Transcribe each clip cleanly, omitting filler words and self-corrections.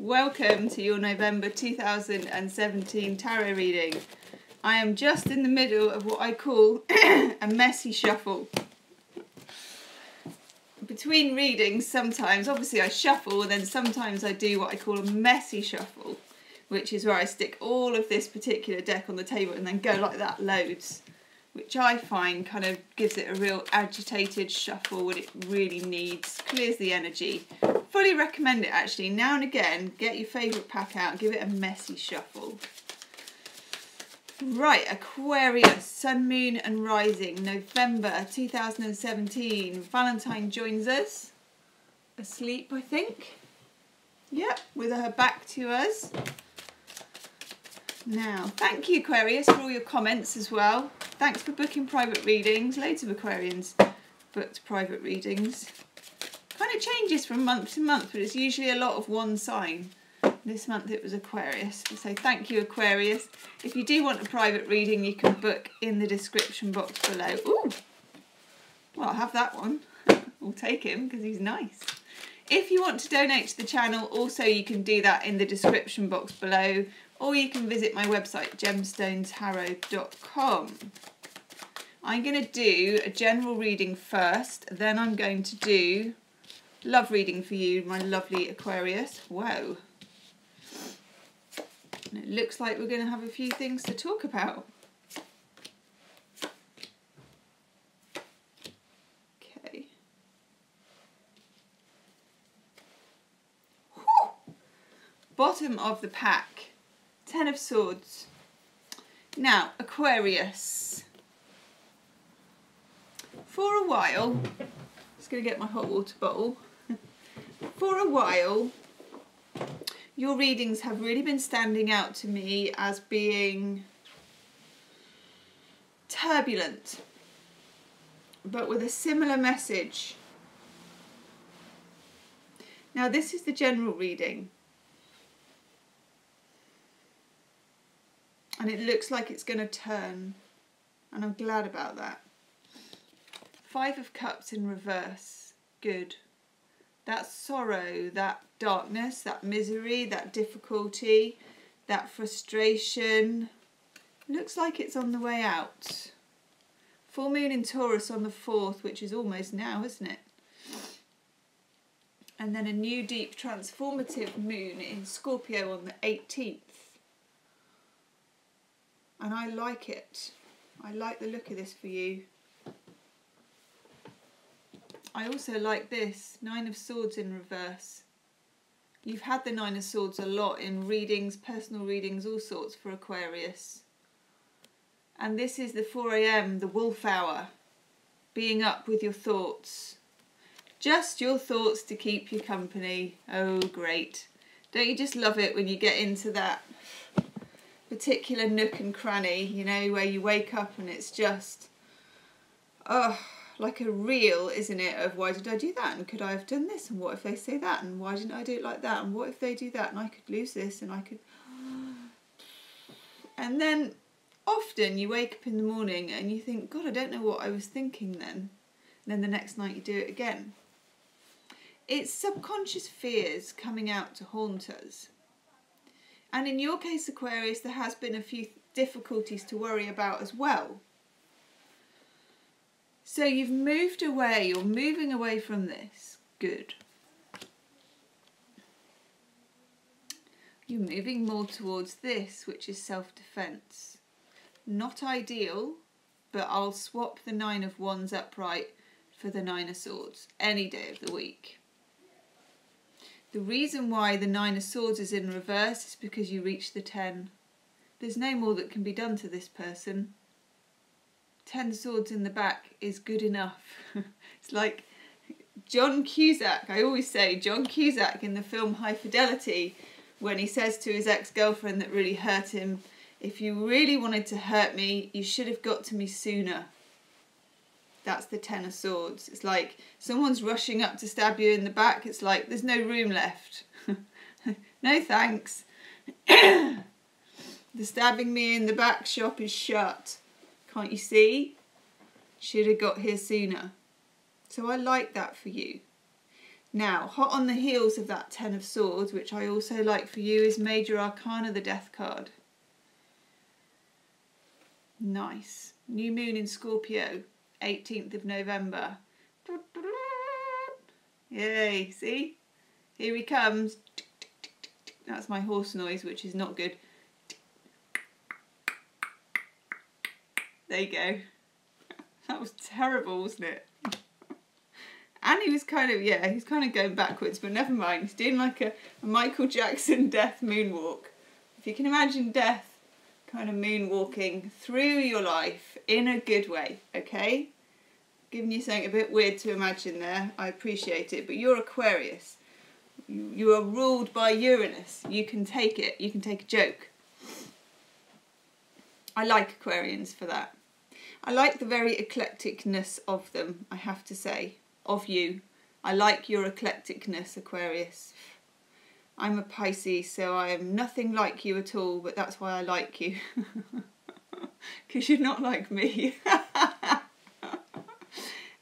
Welcome to your November 2017 tarot reading. I am just in the middle of what I call a messy shuffle. Between readings sometimes, obviously I shuffle, and then sometimes I do what I call a messy shuffle, which is where I stick all of this particular deck on the table and then go like that loads, which I find kind of gives it a real agitated shuffle what it really needs, clears the energy. Fully recommend it actually. Now and again, get your favourite pack out and give it a messy shuffle. Right, Aquarius, Sun, Moon and Rising, November 2017. Valentine joins us. Asleep, I think. Yep, with her back to us. Now, thank you Aquarius for all your comments as well. Thanks for booking private readings. Loads of Aquarians booked private readings. Kind of changes from month to month, but it's usually a lot of one sign. This month it was Aquarius. So thank you Aquarius. If you do want a private reading, you can book in the description box below. Ooh, well, I'll have that one. We'll take him because he's nice. If you want to donate to the channel, also you can do that in the description box below, or you can visit my website gemstonetarot.com. I'm going to do a general reading first, then I'm going to do love reading for you, my lovely Aquarius. Whoa. And it looks like we're going to have a few things to talk about. Okay. Whew. Bottom of the pack. 10 of Swords. Now, Aquarius. For a while, just going to get my hot water bottle. For a while, your readings have really been standing out to me as being turbulent, but with a similar message. Now, this is the general reading. And it looks like it's going to turn, and I'm glad about that. 5 of Cups in reverse, good. That sorrow, that darkness, that misery, that difficulty, that frustration, looks like it's on the way out. Full moon in Taurus on the 4th, which is almost now, isn't it? And then a new deep transformative moon in Scorpio on the 18th. And I like it. I like the look of this for you. I also like this, 9 of Swords in reverse. You've had the 9 of Swords a lot in readings, personal readings, all sorts for Aquarius. And this is the 4 AM, the wolf hour, being up with your thoughts. Just your thoughts to keep you company. Oh, great. Don't you just love it when you get into that particular nook and cranny, you know, where you wake up and it's just, oh, like a reel, isn't it, of why did I do that, and could I have done this, and what if they say that, and why didn't I do it like that, and what if they do that, and I could lose this, and I could... And then often you wake up in the morning and you think, God, I don't know what I was thinking then. And then the next night you do it again. It's subconscious fears coming out to haunt us. And in your case, Aquarius, there has been a few difficulties to worry about as well. So you've moved away, you're moving away from this. Good. You're moving more towards this, which is self-defense. Not ideal, but I'll swap the 9 of Wands upright for the 9 of Swords any day of the week. The reason why the 9 of Swords is in reverse is because you reached the 10. There's no more that can be done to this person. 10 swords in the back is good enough. It's like John Cusack, I always say, John Cusack in the film High Fidelity, when he says to his ex-girlfriend that really hurt him, if you really wanted to hurt me, you should have got to me sooner. That's the 10 of Swords. It's like someone's rushing up to stab you in the back. It's like there's no room left. No thanks. The stabbing me in the back shop is shut. Can't you see? Should have got here sooner. So I like that for you. Now, hot on the heels of that Ten of Swords, which I also like for you, is Major Arcana, the Death card. Nice. New moon in Scorpio, 18th of November. Yay, see? Here he comes. That's my horse noise, which is not good. There you go. That was terrible, wasn't it? And he was kind of, yeah, he's kind of going backwards, but never mind. He's doing like a Michael Jackson death moonwalk. If you can imagine death kind of moonwalking through your life in a good way, okay? Giving you something a bit weird to imagine there. I appreciate it, but you're Aquarius. You are ruled by Uranus. You can take it. You can take a joke. I like Aquarians for that. I like the very eclecticness of them, I have to say. Of you. I like your eclecticness, Aquarius. I'm a Pisces, so I am nothing like you at all, but that's why I like you. Because you're not like me.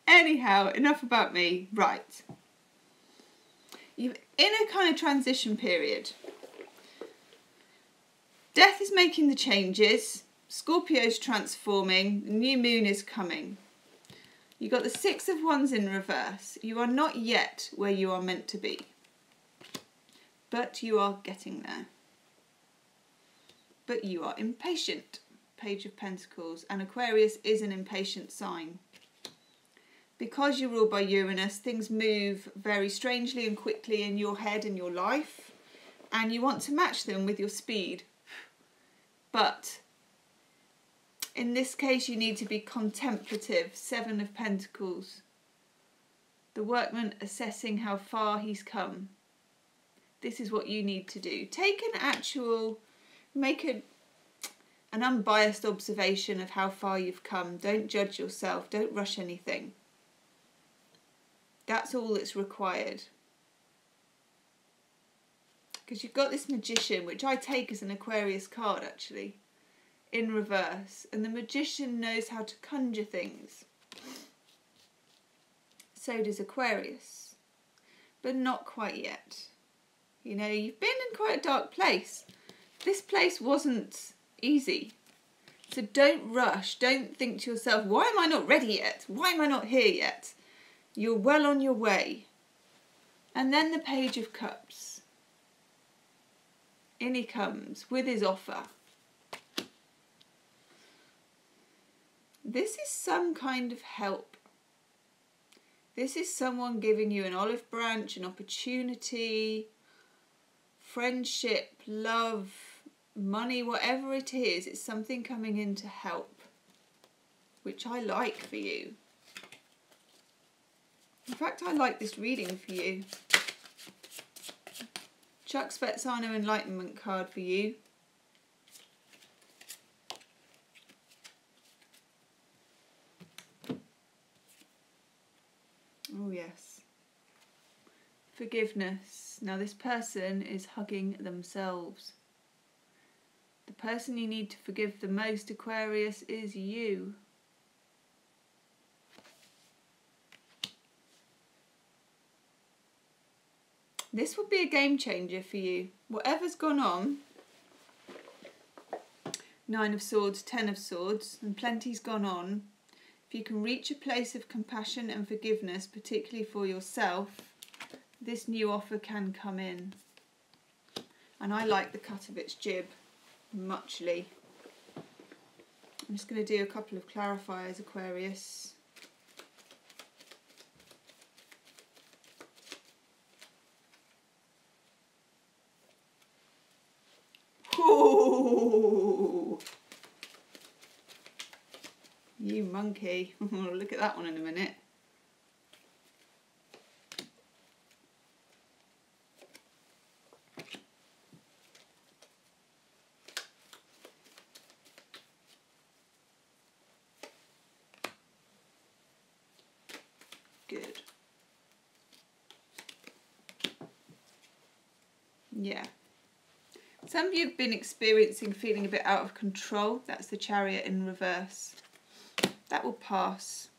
Anyhow, enough about me. Right. You're in a kind of transition period. Death is making the changes. Scorpio's transforming. The new moon is coming. You got the Six of Wands in reverse. You are not yet where you are meant to be. But you are getting there. But you are impatient. Page of Pentacles. And Aquarius is an impatient sign. Because you're ruled by Uranus, things move very strangely and quickly in your head and your life. And you want to match them with your speed. But in this case, you need to be contemplative. Seven of Pentacles. The workman assessing how far he's come. This is what you need to do. Take an actual, make an unbiased observation of how far you've come. Don't judge yourself. Don't rush anything. That's all that's required. Because you've got this Magician, which I take as an Aquarius card actually, in reverse. And the Magician knows how to conjure things. So does Aquarius. But not quite yet. You know, you've been in quite a dark place. This place wasn't easy. So don't rush. Don't think to yourself, why am I not ready yet? Why am I not here yet? You're well on your way. And then the Page of Cups. In he comes with his offer. This is some kind of help. This is someone giving you an olive branch, an opportunity, friendship, love, money, whatever it is. It's something coming in to help, which I like for you. In fact, I like this reading for you. Chuck Spezzano Enlightenment card for you. Oh yes. Forgiveness. Now this person is hugging themselves. The person you need to forgive the most, Aquarius, is you. This will be a game changer for you. Whatever's gone on, Nine of Swords, Ten of Swords, and plenty's gone on. If you can reach a place of compassion and forgiveness, particularly for yourself, this new offer can come in. And I like the cut of its jib, muchly. I'm just going to do a couple of clarifiers, Aquarius. Ooh. You monkey. We'll look at that one in a minute. Good. Yeah. Some of you have been experiencing feeling a bit out of control. That's the Chariot in reverse. That will pass.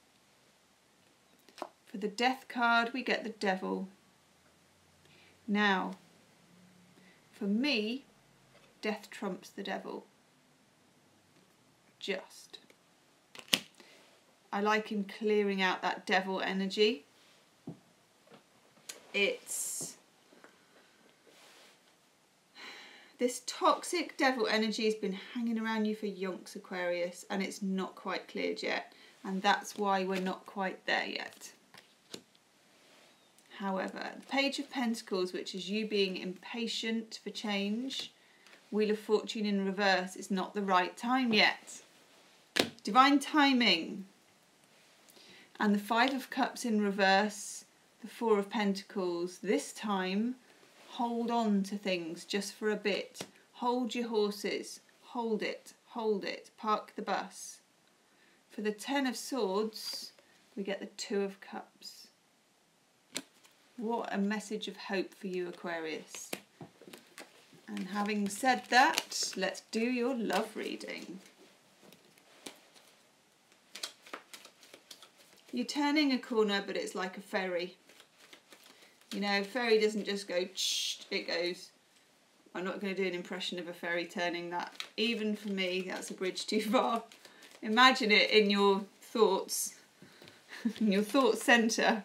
For the Death card, we get the Devil. Now, for me, death trumps the devil. Just. I like him clearing out that devil energy. It's... This toxic devil energy has been hanging around you for yonks, Aquarius, and it's not quite cleared yet. And that's why we're not quite there yet. However, the Page of Pentacles, which is you being impatient for change, Wheel of Fortune in reverse, it's not the right time yet. Divine timing. And the Five of Cups in reverse, the Four of Pentacles. This time, hold on to things just for a bit. Hold your horses. Hold it. Hold it. Park the bus. For the Ten of Swords, we get the Two of Cups. What a message of hope for you, Aquarius. And having said that, let's do your love reading. You're turning a corner, but it's like a ferry. You know, ferry doesn't just go, it goes. I'm not going to do an impression of a ferry turning that. Even for me, that's a bridge too far. Imagine it in your thoughts, in your thought centre.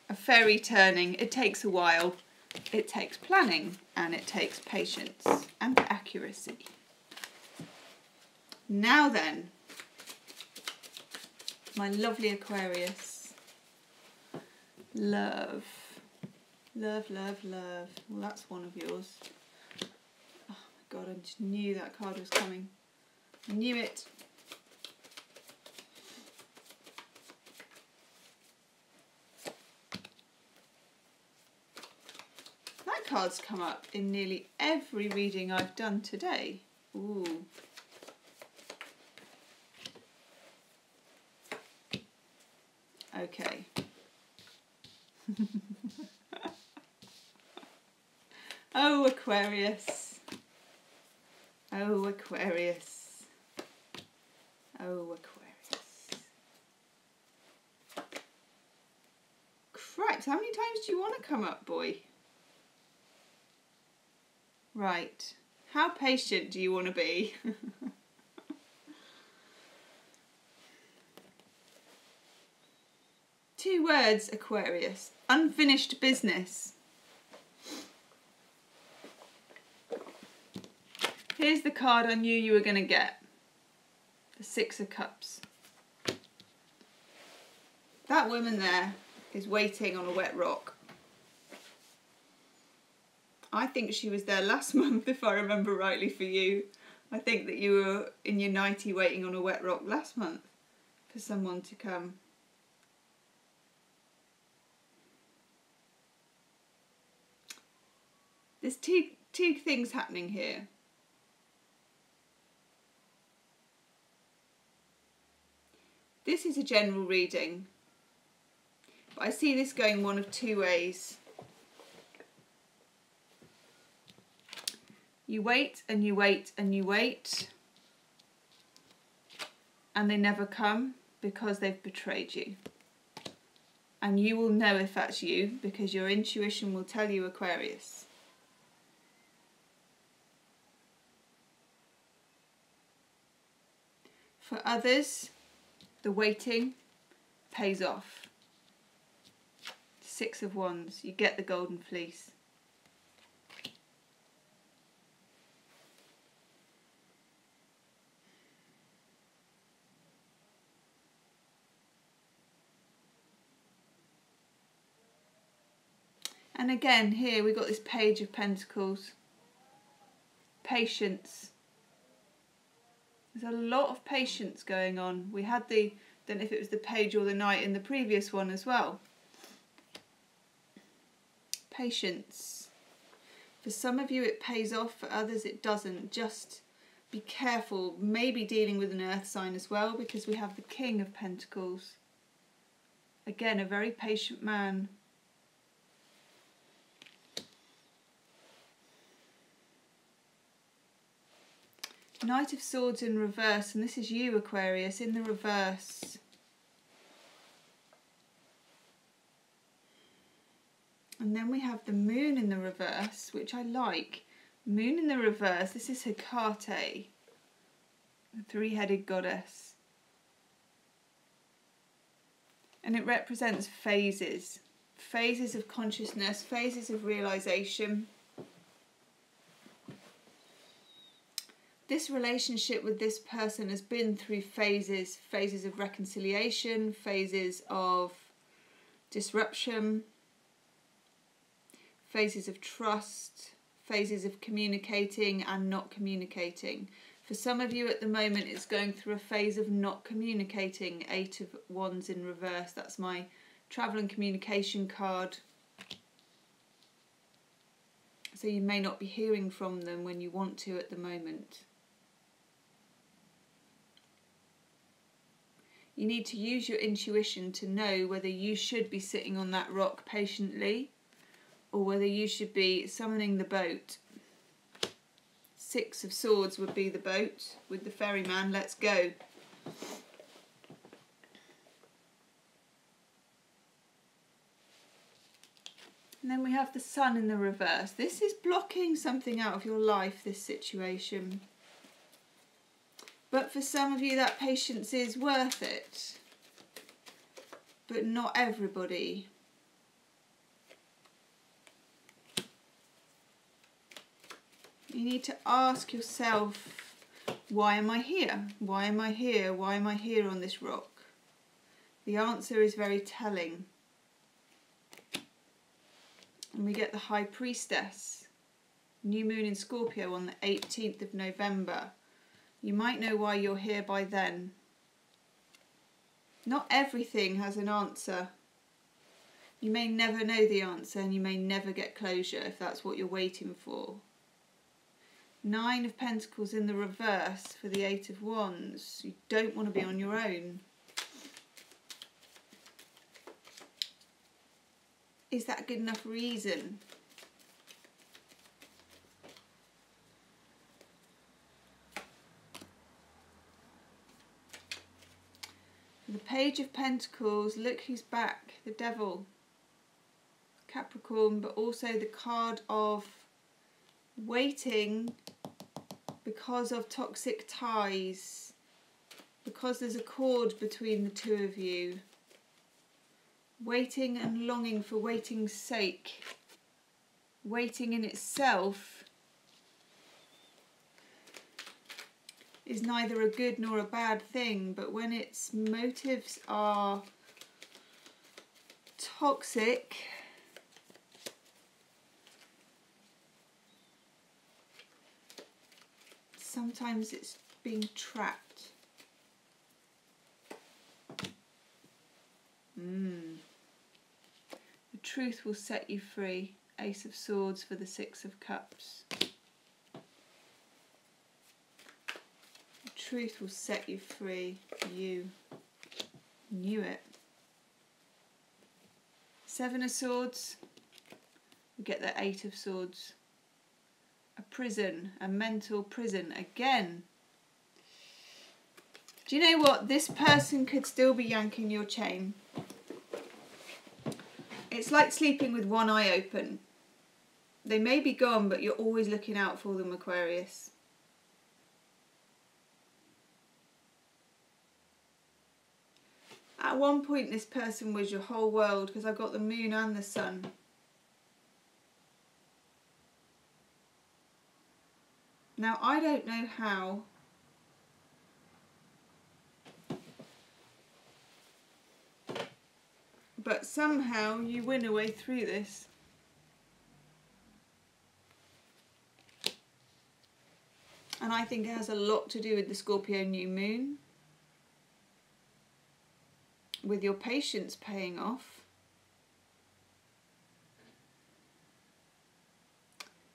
A ferry turning, it takes a while. It takes planning and it takes patience and accuracy. Now then, my lovely Aquarius. Love. Love, love, love. Well, that's one of yours. Oh my God, I just knew that card was coming. I knew it. That card's come up in nearly every reading I've done today. Ooh. Okay. Oh, Aquarius. Oh, Aquarius. Oh, Aquarius. Cripes, how many times do you want to come up, boy? Right. How patient do you want to be? Two words, Aquarius. Unfinished business. Here's the card I knew you were going to get. The Six of Cups. That woman there is waiting on a wet rock. I think she was there last month, if I remember rightly for you. I think that you were in your nightie waiting on a wet rock last month for someone to come. There's two things happening here. This is a general reading, but I see this going one of two ways. You wait and you wait and you wait, and they never come because they've betrayed you. And you will know if that's you because your intuition will tell you, Aquarius. For others, the waiting pays off. Six of Wands, you get the golden fleece. And again, here we've got this Page of Pentacles. Patience. There's a lot of patience going on. We had the, don't know if it was the Page or the Knight in the previous one as well. Patience. For some of you it pays off, for others it doesn't. Just be careful, maybe dealing with an earth sign as well, because we have the King of Pentacles. Again, a very patient man. Knight of Swords in reverse, and this is you, Aquarius, in the reverse. And then we have the moon in the reverse, which I like. Moon in the reverse, this is Hecate, the three-headed goddess. And it represents phases. Phases of consciousness, phases of realization. This relationship with this person has been through phases. Phases of reconciliation, phases of disruption, phases of trust, phases of communicating and not communicating. For some of you at the moment, it's going through a phase of not communicating. 8 of Wands in reverse. That's my travel and communication card. So you may not be hearing from them when you want to at the moment. You need to use your intuition to know whether you should be sitting on that rock patiently or whether you should be summoning the boat. 6 of Swords would be the boat with the ferryman. Let's go. And then we have the Sun in the reverse. This is blocking something out of your life, this situation. But for some of you, that patience is worth it. But not everybody. You need to ask yourself, why am I here? Why am I here? Why am I here on this rock? The answer is very telling. And we get the High Priestess. New moon in Scorpio on the 18th of November. You might know why you're here by then. Not everything has an answer. You may never know the answer and you may never get closure if that's what you're waiting for. 9 of Pentacles in the reverse for the 8 of Wands. You don't want to be on your own. Is that a good enough reason? The Page of Pentacles, look who's back, the Devil, Capricorn, but also the card of waiting because of toxic ties, because there's a cord between the two of you. Waiting and longing for waiting's sake. Waiting in itself is neither a good nor a bad thing, but when its motives are toxic, sometimes it's being trapped. The truth will set you free. Ace of Swords for the 6 of Cups. The truth will set you free. You knew it. 7 of Swords. We get the 8 of Swords. A prison, a mental prison again. Do you know what? This person could still be yanking your chain. It's like sleeping with one eye open. They may be gone, but you're always looking out for them, Aquarius. At one point, this person was your whole world, because I got the moon and the sun. Now, I don't know how. But somehow you win a way through this. And I think it has a lot to do with the Scorpio new moon. With your patience paying off.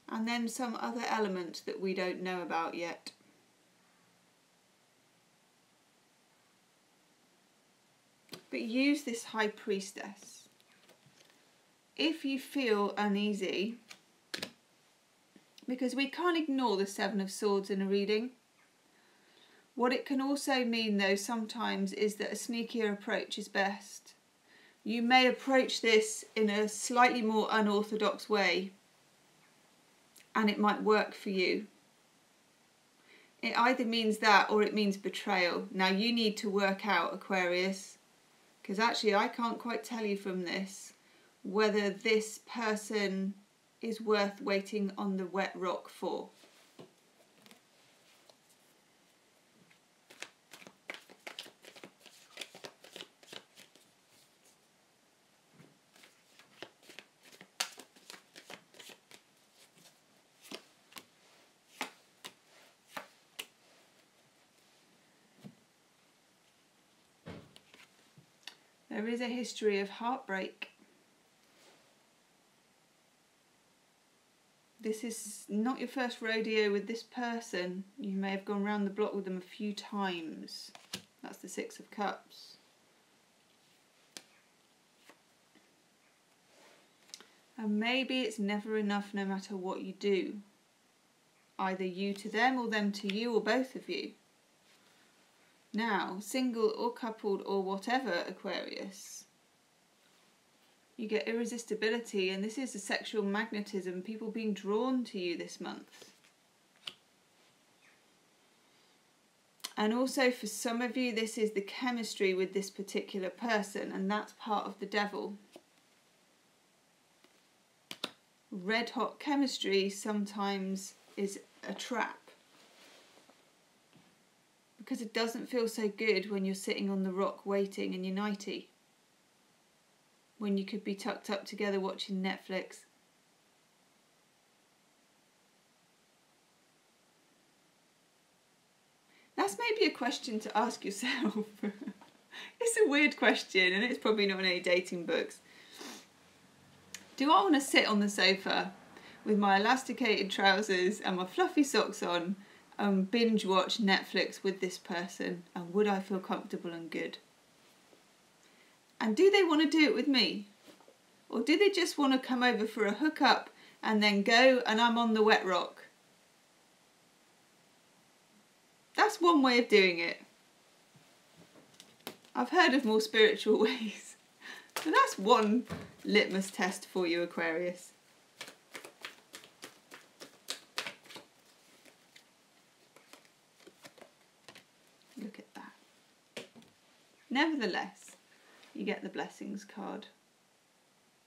And then some other element that we don't know about yet. But use this High Priestess. If you feel uneasy, because we can't ignore the 7 of Swords in a reading. What it can also mean though sometimes is that a sneakier approach is best. you may approach this in a slightly more unorthodox way, and it might work for you. It either means that or it means betrayal. Now you need to work out, Aquarius, because actually I can't quite tell you from this whether this person is worth waiting on the wet rock for. There is a history of heartbreak. This is not your first rodeo with this person. You may have gone round the block with them a few times. That's the Six of Cups. And maybe it's never enough no matter what you do. Either you to them or them to you or both of you. Now, single or coupled or whatever, Aquarius, you get irresistibility, and this is a sexual magnetism, people being drawn to you this month. And also for some of you, this is the chemistry with this particular person, and that's part of the devil. Red hot chemistry sometimes is a trap. Because it doesn't feel so good when you're sitting on the rock waiting in your nightie. When you could be tucked up together watching Netflix. That's maybe a question to ask yourself. It's a weird question and it's probably not in any dating books. Do I want to sit on the sofa with my elasticated trousers and my fluffy socks on and binge watch Netflix with this person, and would I feel comfortable and good? And do they want to do it with me? Or do they just want to come over for a hookup and then go and I'm on the wet rock? That's one way of doing it. I've heard of more spiritual ways. So that's one litmus test for you, Aquarius. Look at that. Nevertheless, you get the blessings card.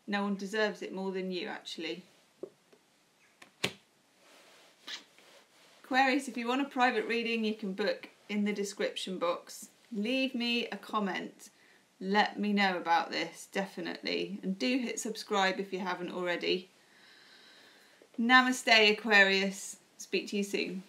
No one deserves it more than you, actually. Aquarius, if you want a private reading, you can book in the description box. Leave me a comment. Let me know about this, definitely. And do hit subscribe if you haven't already. Namaste, Aquarius. Speak to you soon.